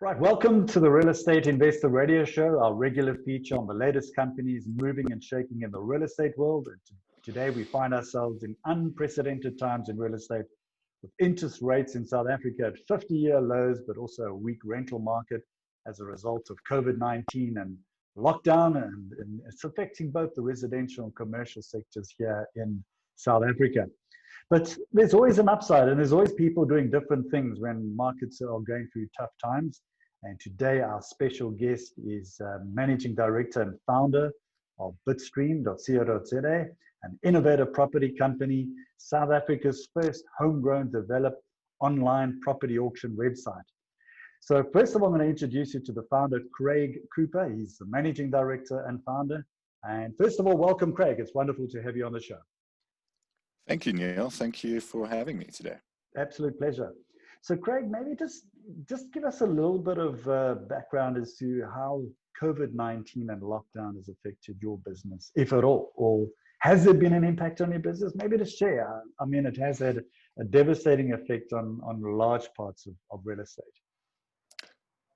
Right, welcome to the Real Estate Investor Radio Show, our regular feature on the latest companies moving and shaking in the real estate world. And today we find ourselves in unprecedented times in real estate, with interest rates in South Africa at 50-year lows, but also a weak rental market as a result of COVID-19 and lockdown, and it's affecting both the residential and commercial sectors here in South Africa. But there's always an upside, and there's always people doing different things when markets are going through tough times. And today our special guest is Managing Director and Founder of BidStream.co.za, an innovative property company, South Africa's first homegrown developed online property auction website. So first of all, I'm going to introduce you to the founder, Craig Cooper. He's the Managing Director and Founder. And first of all, welcome, Craig. It's wonderful to have you on the show. Thank you, Neil. Thank you for having me today. Absolute pleasure. So Craig, maybe just give us a little bit of background as to how COVID-19 and lockdown has affected your business, if at all, or has there been an impact on your business? Maybe to share. I mean, it has had a devastating effect on large parts of real estate.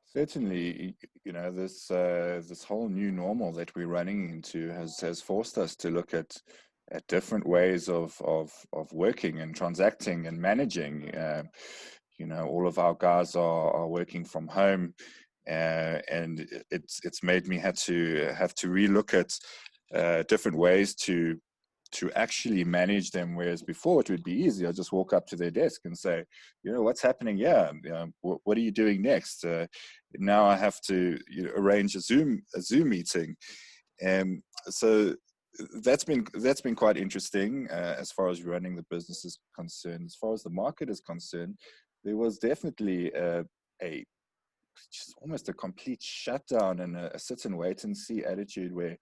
Certainly, you know, this whole new normal that we're running into has forced us to look at different ways of working and transacting and managing. You know, all of our guys are working from home, and it's made me have to relook at different ways to actually manage them. Whereas before it would be easy. I'll just walk up to their desk and say, you know, what's happening here? What are you doing next? Now I have to arrange a Zoom meeting, and so that's been quite interesting as far as running the business is concerned. As far as the market is concerned, there was definitely just almost a complete shutdown and a sit and wait and see attitude where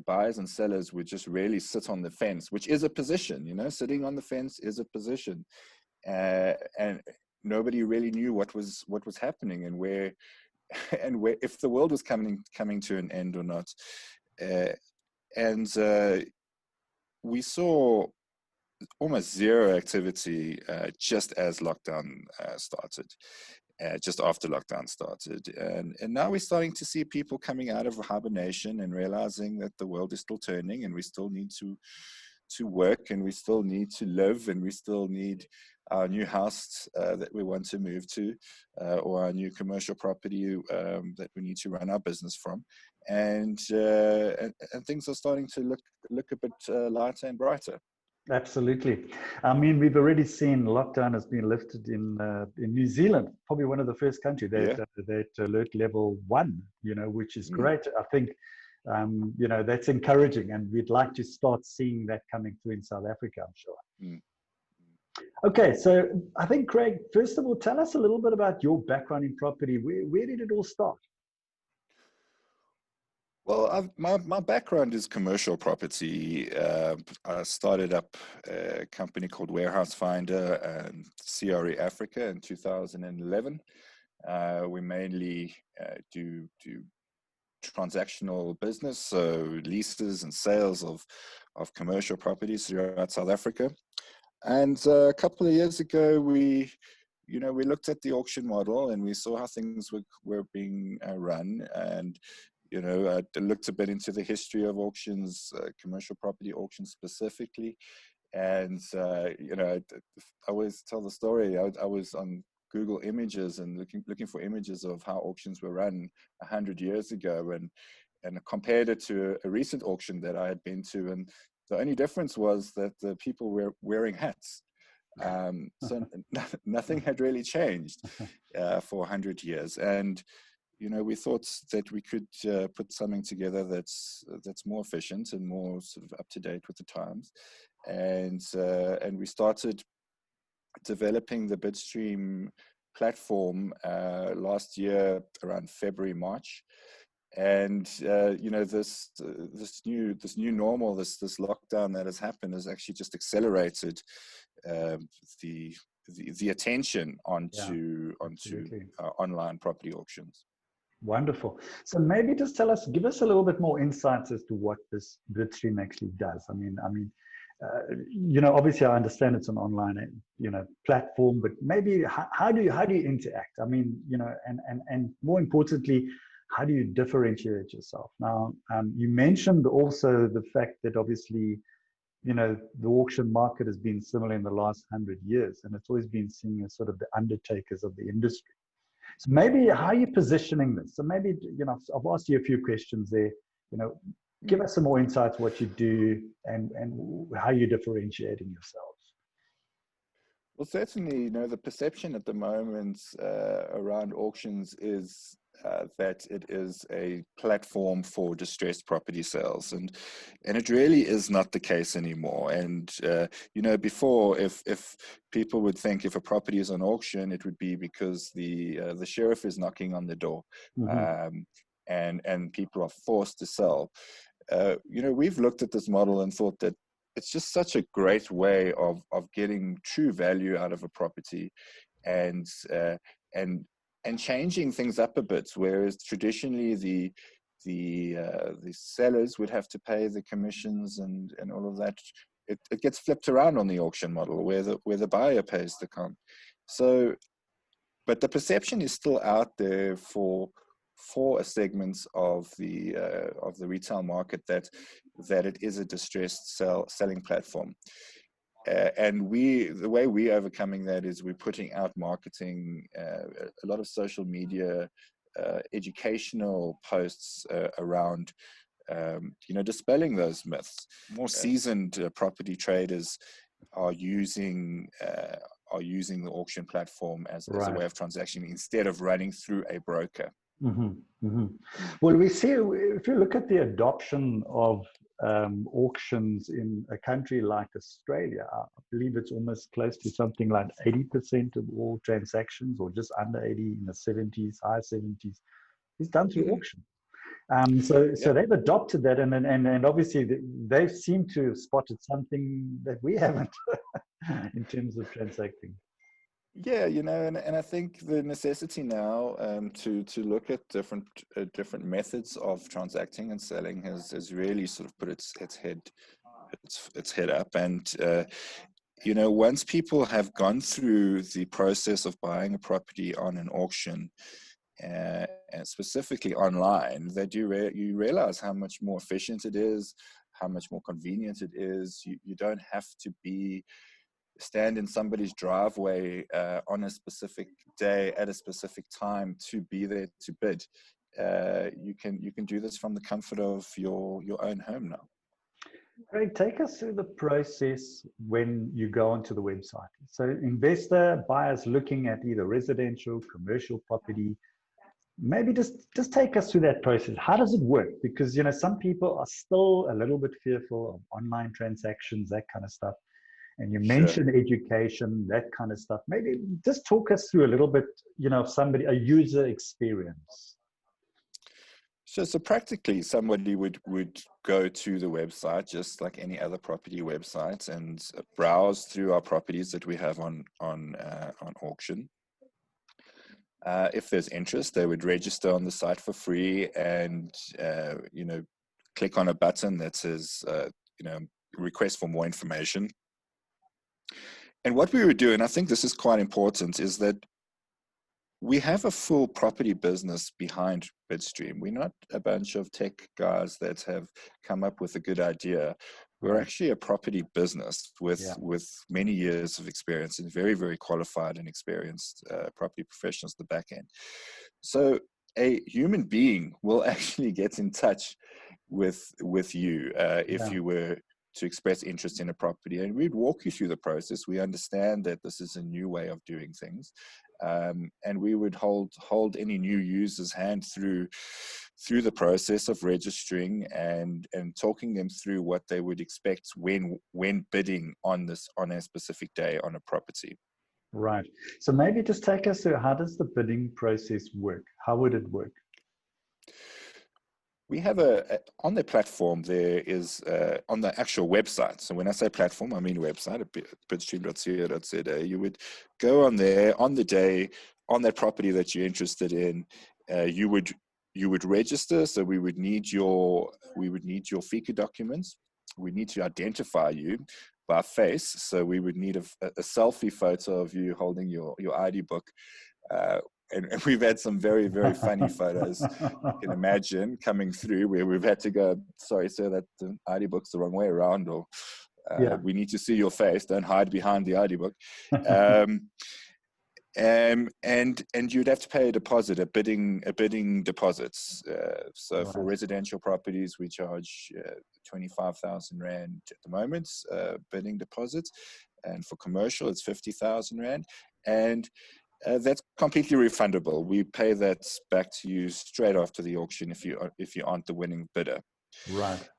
buyers and sellers would just really sit on the fence, which is a position. You know, sitting on the fence is a position, and nobody really knew what was happening and where if the world was coming to an end or not. And we saw almost zero activity just as lockdown started, just after lockdown started. And now we're starting to see people coming out of hibernation and realizing that the world is still turning, and we still need to work, and we still need to live, and we still need our new house that we want to move to, or our new commercial property that we need to run our business from. And things are starting to look a bit lighter and brighter. Absolutely. I mean, we've already seen lockdown has been lifted in New Zealand, probably one of the first countries that alert level 1, you know, which is great. I think, you know, that's encouraging, and we'd like to start seeing that coming through in South Africa, I'm sure. Okay, so I think, Craig, first of all, tell us a little bit about your background in property. Where did it all start? Well, my background is commercial property. I started up a company called Warehouse Finder and CRE Africa in 2011. We mainly do transactional business, so leases and sales of commercial properties throughout South Africa. And a couple of years ago, we looked at the auction model, and we saw how things were being run. And you know, I looked a bit into the history of auctions, commercial property auctions specifically. And, you know, I always tell the story. I was on Google Images and looking for images of how auctions were run 100 years ago, and compared it to a recent auction that I had been to. And the only difference was that the people were wearing hats. So nothing had really changed for 100 years. And you know, we thought that we could put something together that's more efficient and more sort of up to date with the times, and we started developing the Bitstream platform last year around February, March. And you know, this new normal, this lockdown that has happened has actually just accelerated the attention onto online property auctions. Wonderful. So maybe just give us a little bit more insights as to what this Bitstream actually does. I mean, Obviously I understand it's an online, platform, but maybe how do you interact? I mean, and more importantly, how do you differentiate yourself? Now, you mentioned also the fact that obviously, the auction market has been similar in the last 100 years, and it's always been seen as sort of the undertakers of the industry. So maybe how are you positioning this? So maybe, I've asked you a few questions there, give us some more insights what you do and how you're differentiating yourselves. Well, certainly, the perception at the moment around auctions is that it is a platform for distressed property sales, and it really is not the case anymore. And before, if people would think if a property is on auction, it would be because the sheriff is knocking on the door, and people are forced to sell. We've looked at this model and thought that it's just such a great way of getting true value out of a property, and changing things up a bit. Whereas traditionally the sellers would have to pay the commissions and all of that. It gets flipped around on the auction model, where the buyer pays the comp. So, but the perception is still out there for a segment of the retail market that it is a distressed selling platform. And the way we're overcoming that is we're putting out marketing, a lot of social media, educational posts around, dispelling those myths. More seasoned property traders are using the auction platform as a way of transacting instead of running through a broker. Well, we see, if you look at the adoption of auctions in a country like Australia, I believe it's almost close to something like 80% of all transactions, or just under 80, in the 70s, high 70s, is done through auction. So they've adopted that, and obviously they seem to have spotted something that we haven't in terms of transacting. Yeah, and I think the necessity now to look at different methods of transacting and selling has really sort of put its head up. And once people have gone through the process of buying a property on an auction, and specifically online, that you realize how much more efficient it is, how much more convenient it is. You don't have to stand in somebody's driveway on a specific day at a specific time to be there to bid. You can do this from the comfort of your own home now. Craig, take us through the process when you go onto the website. So investor, buyers looking at either residential, commercial property, maybe just take us through that process. How does it work? Because, some people are still a little bit fearful of online transactions, that kind of stuff. And you mentioned education, that kind of stuff. Maybe just talk us through a little bit, of a user experience. So practically, somebody would go to the website, just like any other property website, and browse through our properties that we have on auction. If there's interest, they would register on the site for free, and click on a button that says request for more information. And what we would do, and I think this is quite important, is that we have a full property business behind BidStream. We're not a bunch of tech guys that have come up with a good idea. We're actually a property business with many years of experience, and very, very qualified and experienced property professionals at the back end. So a human being will actually get in touch with you if you were to express interest in a property, and we'd walk you through the process. We understand that this is a new way of doing things, and we would hold any new user's hand through the process of registering and talking them through what they would expect when bidding on a specific day on a property. Right. So maybe just take us through, how does the bidding process work? How would it work? We have on the platform, there is on the actual website. So when I say platform, I mean website at bitstream.co.za. You would go on there on the day, on that property that you're interested in. You would register. So we would need your FICA documents. we need to identify you by face. So we would need a selfie photo of you holding your ID book. And we've had some very, very funny photos you can imagine coming through where we've had to go, sorry, sir, that the ID book's the wrong way around, or we need to see your face. Don't hide behind the ID book. And you'd have to pay a deposit, a bidding deposits. So for residential properties, we charge 25,000 Rand at the moment, bidding deposits. And for commercial, it's 50,000 Rand. And that's completely refundable. We pay that back to you straight after the auction if you aren't the winning bidder. Right.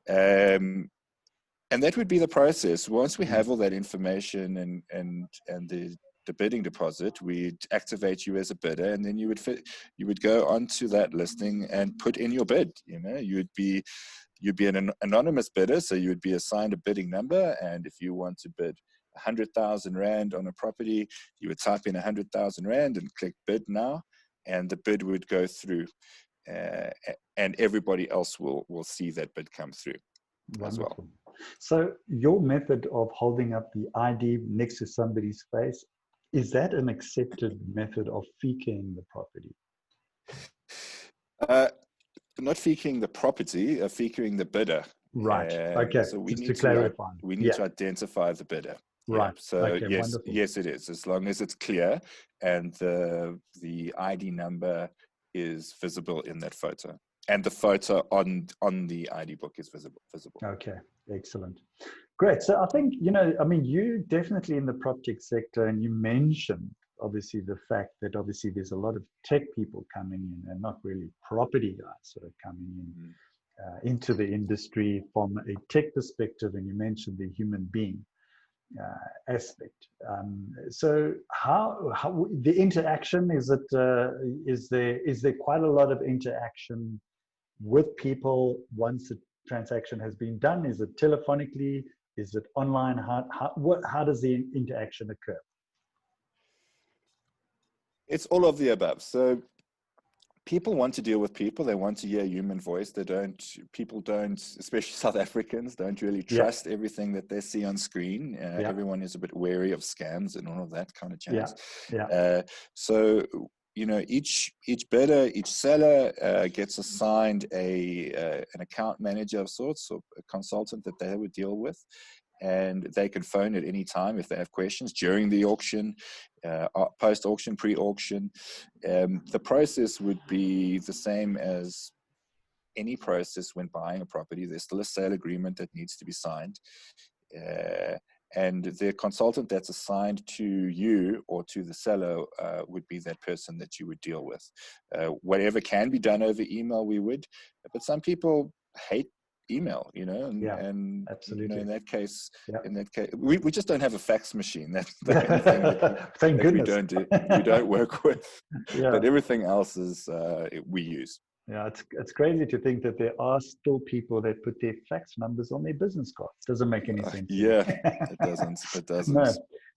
And that would be the process. Once we have all that information and the bidding deposit, we'd activate you as a bidder, and then you would go onto that listing and put in your bid. You'd be an anonymous bidder, so you would be assigned a bidding number, and if you want to bid 100,000 Rand on a property, you would type in 100,000 Rand and click bid now, and the bid would go through, and everybody else will see that bid come through. Wonderful. As well. So your method of holding up the ID next to somebody's face, is that an accepted method of fee-keying the property? Not fee-keying the property, fee-keying the bidder. Right. Okay. So we Just need to clarify. We need to identify the bidder. Right. Yeah. So okay, yes, it is. As long as it's clear and the ID number is visible in that photo, and the photo on the ID book is visible. Okay. Excellent. Great. So I think, you definitely in the PropTech sector, and you mentioned obviously the fact that obviously there's a lot of tech people coming in and not really property guys sort of coming in into the industry from a tech perspective, and you mentioned the human being aspect. So how the interaction, is there quite a lot of interaction with people once the transaction has been done? Is it telephonically? Is it online? How does the interaction occur? It's all of the above. So people want to deal with people. They want to hear human voice. People don't, especially South Africans, don't really trust everything that they see on screen. Everyone is a bit wary of scams and all of that kind of jazz. So, each bidder, each seller gets assigned an account manager of sorts, or a consultant that they would deal with. And they can phone at any time if they have questions during the auction, post-auction, pre-auction. The process would be the same as any process when buying a property. There's still a sale agreement that needs to be signed. And the consultant that's assigned to you or to the seller would be that person that you would deal with. Whatever can be done over email, we would. But some people hate email, and absolutely. In that case, we just don't have a fax machine. That's the only thing Thank goodness. we don't work with. But everything else is we use. Yeah, it's crazy to think that there are still people that put their fax numbers on their business cards. Doesn't make any sense. It doesn't. It doesn't. No.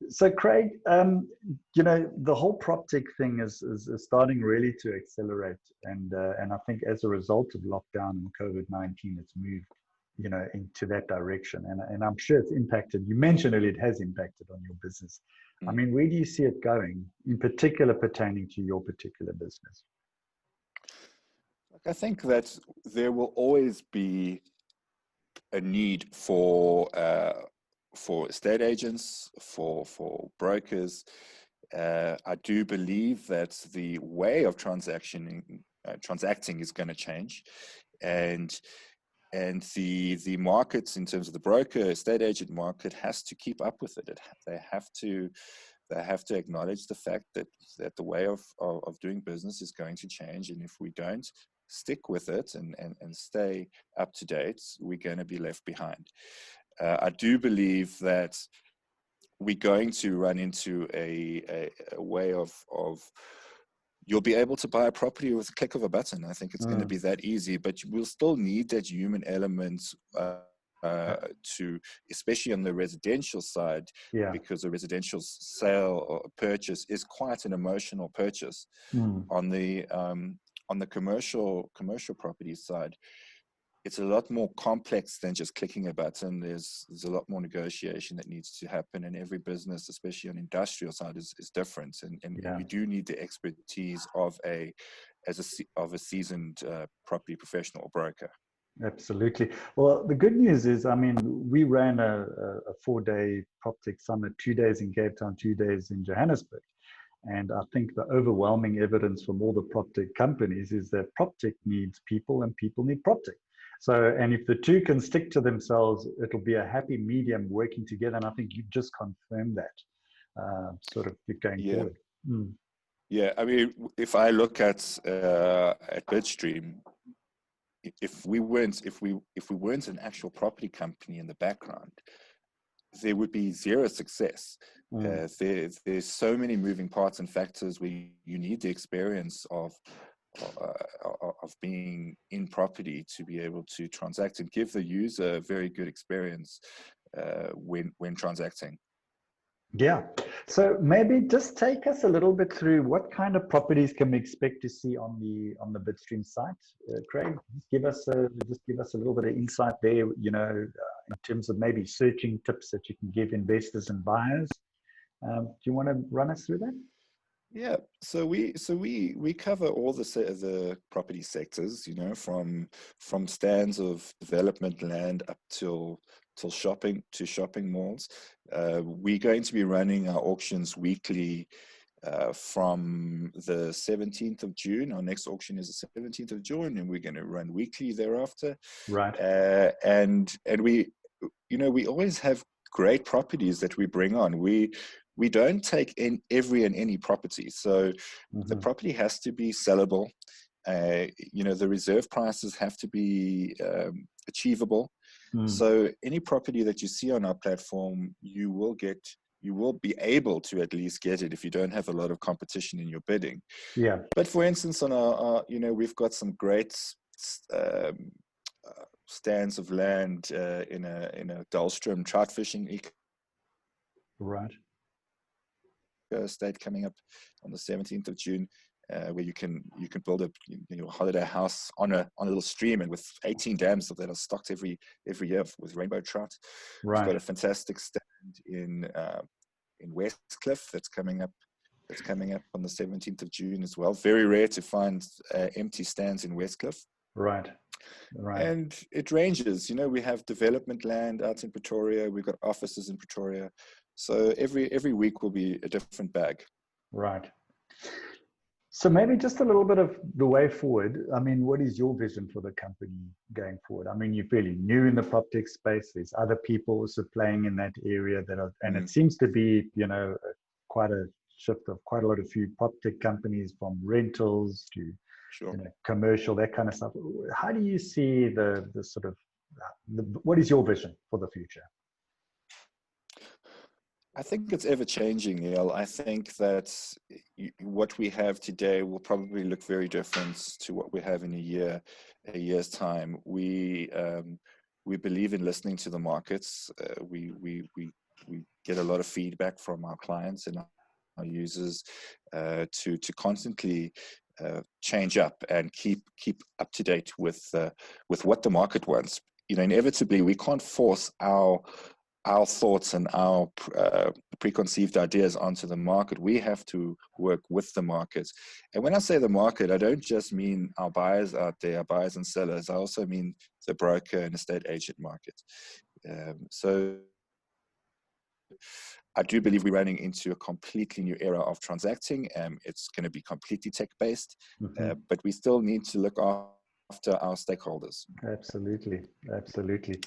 So Craig, the whole PropTech thing is starting really to accelerate, and I think as a result of lockdown and COVID-19, it's moved, into that direction, and I'm sure it's impacted. You mentioned earlier it has impacted on your business. I mean, where do you see it going, in particular pertaining to your particular business? I think that there will always be a need for estate agents, for brokers. I do believe that the way of transacting is going to change, and the markets in terms of the broker estate agent market has to keep up with it. They have to acknowledge the fact that the way of doing business is going to change, and if we don't stick with it and stay up to date, we're going to be left behind. I do believe that we're going to run into a way of you'll be able to buy a property with a click of a button. I think it's going to be that easy, but we'll still need that human element to, especially on the residential side, because a residential sale or purchase is quite an emotional purchase. On the commercial property side, it's a lot more complex than just clicking a button. There's a lot more negotiation that needs to happen, and every business, especially on industrial side, is different. And Yeah. you do need the expertise of a seasoned property professional or broker. Absolutely. Well, the good news is, I mean, we ran a 4-day PropTech summit, 2 days in Cape Town, 2 days in Johannesburg. And I think the overwhelming evidence from all the PropTech companies is that PropTech needs people and people need PropTech. So, and if the two can stick to themselves, it'll be a happy medium working together. And I think you just confirmed that sort of going forward. Mm. Yeah, I mean, if I look at Bitstream, if we weren't an actual property company in the background, there would be zero success. There's so many moving parts and factors where you need the experience of being in property to be able to transact and give the user a very good experience when transacting. Yeah. So maybe just take us a little bit through what kind of properties can we expect to see on the Bitstream site, Craig. Just give us a little bit of insight there. You know, in terms of maybe searching tips that you can give investors and buyers. Do you want to run us through that? Yeah, so we cover all the property sectors, you know, from stands of development land up till shopping malls. We're going to be running our auctions weekly from the 17th of June. Our next auction is the 17th of June, and we're going to run weekly thereafter. Right. And we, you know, we always have great properties that we bring on. We don't take in every and any property. So the property has to be sellable. You know, the reserve prices have to be achievable. So any property that you see on our platform, you will be able to at least get it if you don't have a lot of competition in your bidding. Yeah. But for instance, on our you know, we've got some great stands of land in a Dahlstrom trout fishing Right. estate coming up on the 17th of June, where you can build a holiday house on a little stream, and with 18 dams that are stocked every year with rainbow trout. Right. We've got a fantastic stand in Westcliff that's coming up on the 17th of June as well. Very rare to find empty stands in Westcliff. Right. Right. And it ranges. You know, we have development land out in Pretoria. We've got offices in Pretoria. So every week will be a different bag. Right. So maybe just a little bit of the way forward. I mean, what is your vision for the company going forward? I mean, you're fairly new in the PropTech space. There's other people also playing in that area and it seems to be, you know, quite a shift of quite a lot of few PropTech companies, from rentals to you know, commercial, that kind of stuff. How do you see the sort of, what is your vision for the future? I think it's ever changing, Neil. I think that what we have today will probably look very different to what we have in a year's time. We believe in listening to the markets. We get a lot of feedback from our clients and our users to constantly change up and keep up to date with what the market wants. You know, inevitably we can't force our thoughts and our preconceived ideas onto the market. We have to work with the market. And when I say the market, I don't just mean our buyers out there, our buyers and sellers. I also mean the broker and estate agent market. So I do believe we're running into a completely new era of transacting. It's going to be completely tech-based, but we still need to look after our stakeholders. Absolutely, absolutely.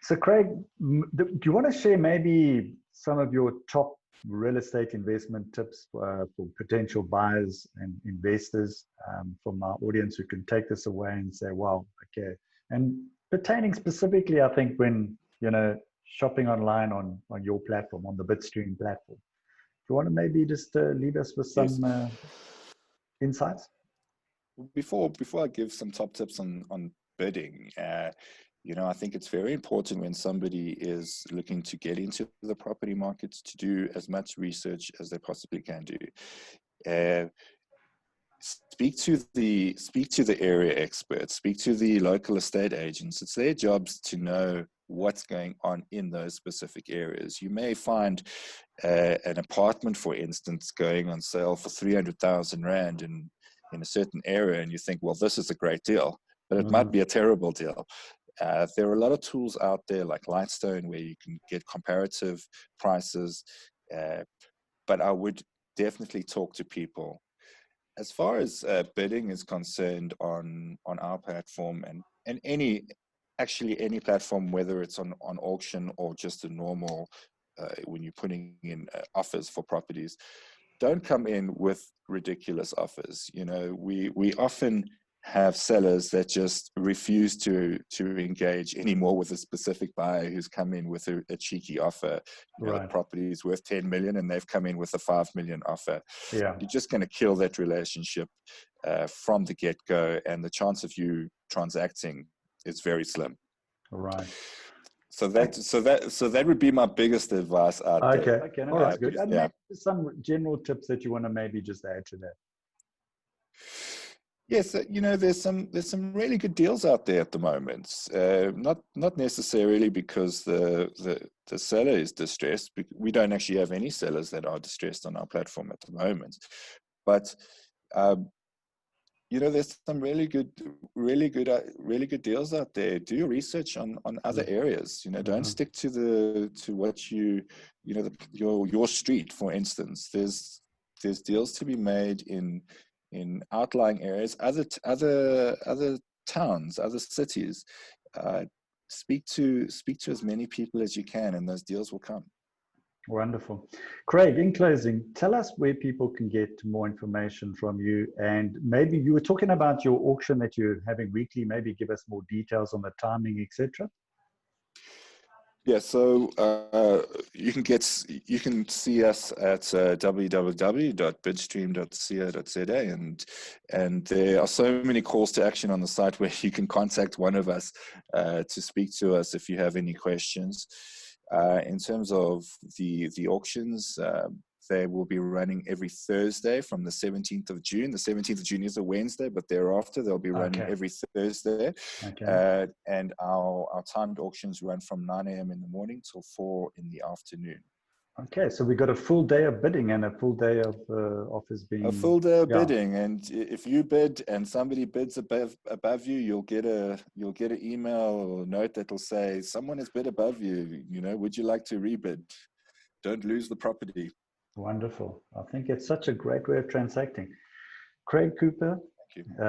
So Craig, do you want to share maybe some of your top real estate investment tips for potential buyers and investors from our audience who can take this away and say, wow, okay. And pertaining specifically, I think, when, you know, shopping online on your platform, on the Bitstream platform. Do you want to maybe just leave us with some insights? Before I give some top tips on bidding, you know, I think it's very important when somebody is looking to get into the property markets to do as much research as they possibly can do. speak to the area experts, speak to the local estate agents. It's their jobs to know what's going on in those specific areas. You may find an apartment, for instance, going on sale for 300,000 Rand in a certain area, and you think, well, this is a great deal, but it might be a terrible deal. There are a lot of tools out there like Lightstone where you can get comparative prices, but I would definitely talk to people. As far as bidding is concerned on our platform and any platform, whether it's on auction or just a normal when you're putting in offers for properties, don't come in with ridiculous offers. You know, we often have sellers that just refuse to engage anymore with a specific buyer who's come in with a cheeky offer. You know, the property is worth 10 million and they've come in with a 5 million offer. Yeah. You're just going to kill that relationship from the get-go, and the chance of you transacting is very slim. Right. So that would be my biggest advice out there. Okay, no, that's good. And maybe some general tips that you want to maybe just add to that. Yes, you know, there's some really good deals out there at the moment. Not necessarily because the seller is distressed. We don't actually have any sellers that are distressed on our platform at the moment. But you know, there's some really good deals out there. Do your research on other areas. You know, don't stick to what you know, your street, for instance. There's deals to be made in outlying areas, other towns, other cities. Speak to as many people as you can, and those deals will come. Wonderful. Craig, in closing, tell us where people can get more information from you. And maybe you were talking about your auction that you're having weekly. Maybe give us more details on the timing, etc. Yeah, so you can see us at www.bidstream.co.za, and there are so many calls to action on the site where you can contact one of us to speak to us if you have any questions. In terms of the auctions, they will be running every Thursday from the 17th of June. The 17th of June is a Wednesday, but thereafter they'll be running every Thursday. And our timed auctions run from 9 a.m. in the morning till 4 in the afternoon. Okay, so we got a full day of bidding and a full day of offers being... A full day of bidding, and if you bid and somebody bids above you, you'll get an email or note that'll say, someone has bid above you, you know, would you like to rebid? Don't lose the property. Wonderful. I think it's such a great way of transacting. Craig Cooper,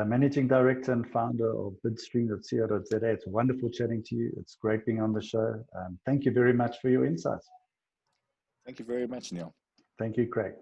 Managing Director and Founder of BidStream.co.za. It's wonderful chatting to you. It's great being on the show. Thank you very much for your insights. Thank you very much, Neale. Thank you, Craig.